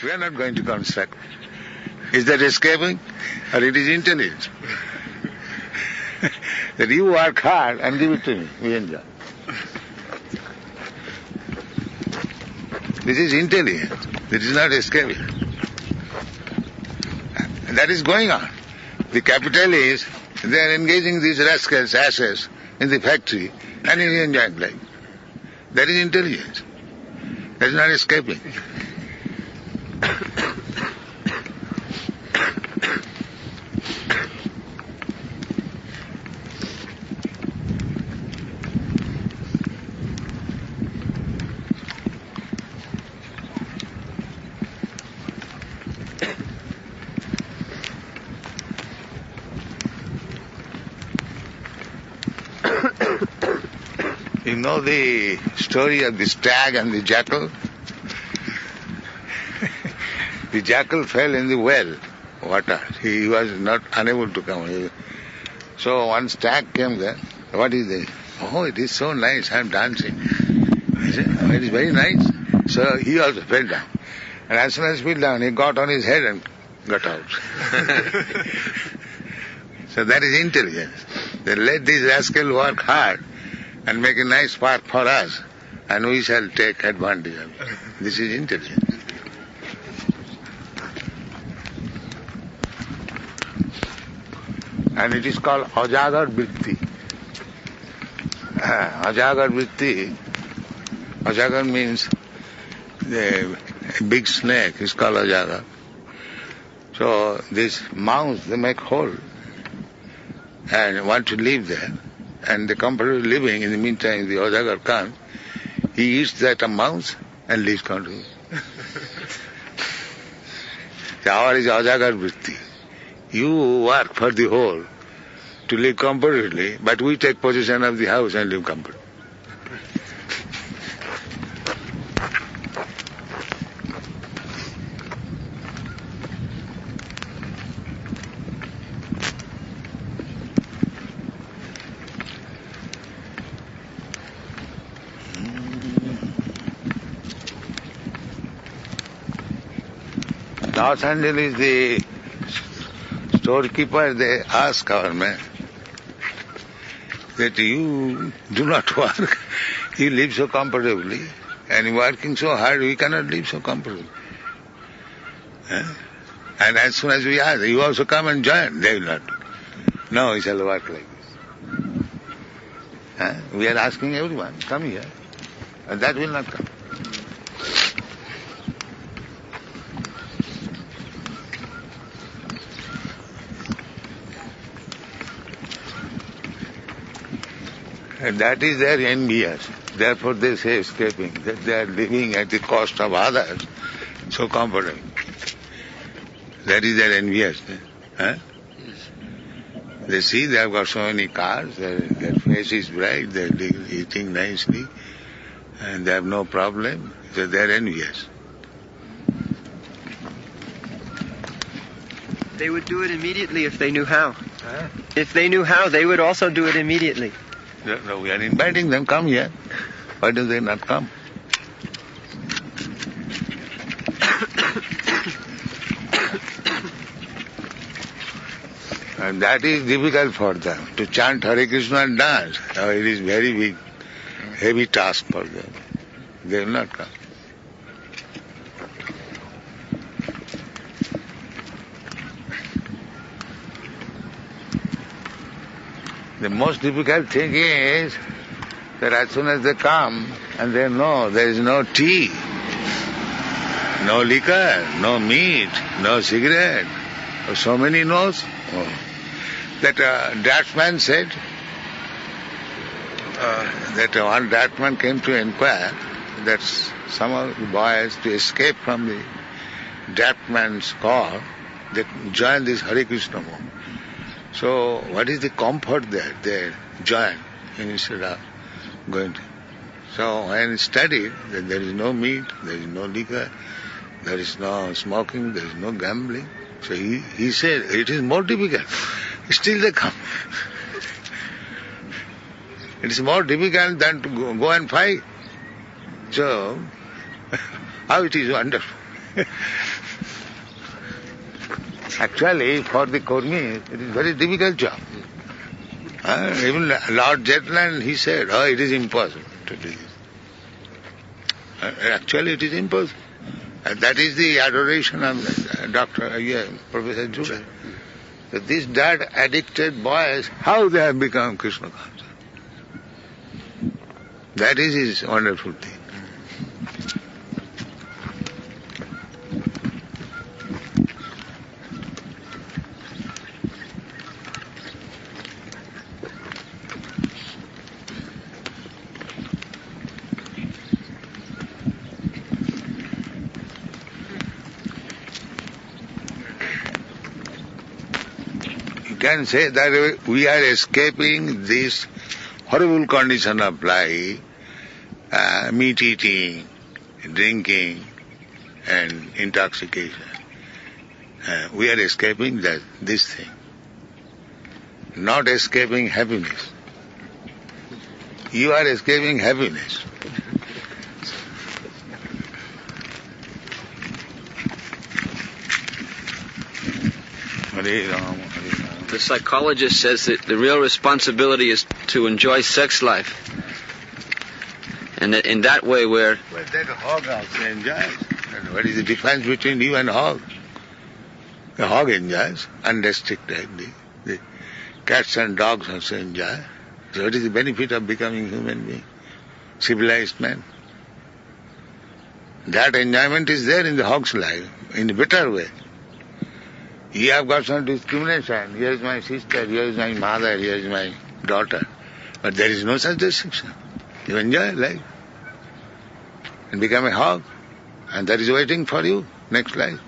We are not going to construct. Is that escaping? Or it is intelligence? That you work hard and give it to me, we enjoy. This is intelligence. This is not escaping. And that is going on. The capitalists, they are engaging these rascals, asses, in the factory, and in enjoying life. That is intelligence. That is not escaping. You know the story of the stag and the jackal? The jackal fell in the well, water. He was not unable to come. So one stag came there. What is this? Oh, it is so nice, I am dancing. He said, oh, it is very nice. So he also fell down. And as soon as he fell down, he got on his head and got out. So that is intelligence. They let this rascal work hard and make a nice park for us, and we shall take advantage of it. This is intelligence. And it is called Ajagar Vritti. Ajagar Vritti, Ajagar means the big snake is called Ajagar. So this mouse, they make hole and want to live there. And the comfortable living, in the meantime the Ajagar comes, he eats that mouse and lives comfortably. So our is Ajagar Vritti. You work for the whole to live comfortably, but we take possession of the house and live comfortably. Los Angeles, the storekeeper, they ask our man that you do not work, you live so comfortably, and working so hard, we cannot live so comfortably. And as soon as we ask, you also come and join, they will not do. No, we shall work like this. We are asking everyone, come here, and that will not come. And that is their envious. Therefore they say escaping, that they are living at the cost of others, so comfortable. That is their envious. They see they have got so many cars, their face is bright, they are eating nicely, and they have no problem, so they are envious. They would do it immediately if they knew how. If they knew how, they would also do it immediately. No, we are inviting them, come here. Why do they not come? And that is difficult for them, to chant Hare Krishna and dance. It is very big, heavy task for them. They will not come. The most difficult thing is that as soon as they come and they know there is no tea, no liquor, no meat, no cigarette, so many no's. That draftsman said, that one draftsman came to inquire that some of the boys, to escape from the draftsman's call, they join this Hare Krishna movement. So what is the comfort there? They join instead of going to. So when he studied that there is no meat, there is no liquor, there is no smoking, there is no gambling. So he said, it is more difficult. Still they come. It is more difficult than to go and fight. So, how it is wonderful. Actually, for the Kurmi, it is very difficult job. Even Lord Jetland, he said, it is impossible to do this. Actually, it is impossible. And that is the adoration of Professor Judah. So these drug-addicted boys, how they have become Krishna conscious. That is his wonderful thing. You can say that we are escaping this horrible condition of life, meat eating, drinking, and intoxication. We are escaping this thing, not escaping happiness. You are escaping happiness. Hare Rama, Hare Rama. The psychologist says that the real responsibility is to enjoy sex life. And that in that way But that hog also enjoys. And what is the difference between you and hog? The hog enjoys unrestrictedly. The cats and dogs also enjoy. So what is the benefit of becoming human being? Civilized man. That enjoyment is there in the hog's life, in a better way. You have got some discrimination. Here is my sister, here is my mother, here is my daughter. But there is no such restriction. You enjoy life and become a hog. And that is waiting for you next life.